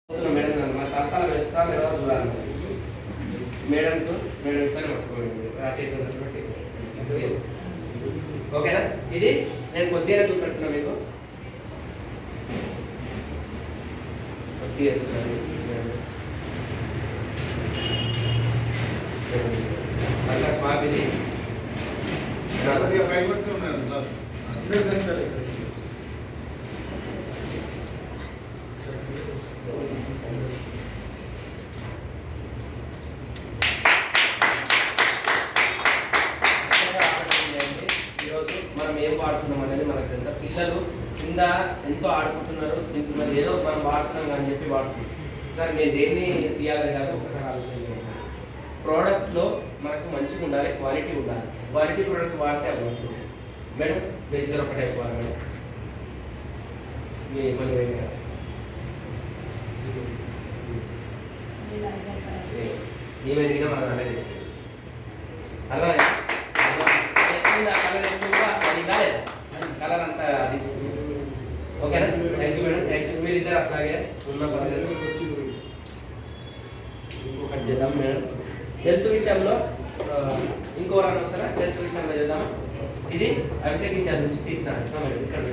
Madam మా తలకాల వేస్తా మీరు చూడాలి మేడంతో మేడంతోనే పట్టుకోండి ఆ చేతులు బట్టి ఓకేనా. ఇది నేను కొద్దిగా చూపెడుతున్నా మీకు కొద్దిగా వేస్తున్నాను మళ్ళీ స్వాప్ ఇది ఈరోజు మనం ఏం వాడుతున్నాం అనేది మనకు తెలుసా. పిల్లలు కింద ఎంతో ఆడుకుంటున్నారు తింటున్నారు, ఏదో మనం వాడుతున్నాం అని చెప్పి వాడుతున్నాం. సార్ నేను దేన్ని తీయాలని కాదు, ఒకసారి ఆలోచించాను. ప్రోడక్ట్లో మనకు మంచిగా ఉండాలి, క్వాలిటీ ఉండాలి. క్వాలిటీ ప్రోడక్ట్ వాడితే అవ్వదు మేడం. మీరు ఇద్దరు ఒకటే వేసుకోవాలి మేడం. మీ కొన్ని ఏమైనా దిగినా మనం అలాగే తెచ్చింది అలా కలర్ అంతా అది ఓకేనా. Thank you madam, thank you. మీరు ఇద్దరు అట్లాగే ఉన్న పర్లేదు. ఇంకొకటి చేద్దాం మేడం. హెల్త్ విషయంలో ఇంకో రన్ వస్తారా? హెల్త్ విషయంలో చేద్దామా? ఇది అభిషేక్ ఇంజన్ నుంచి తీసినాను ఇక్కడ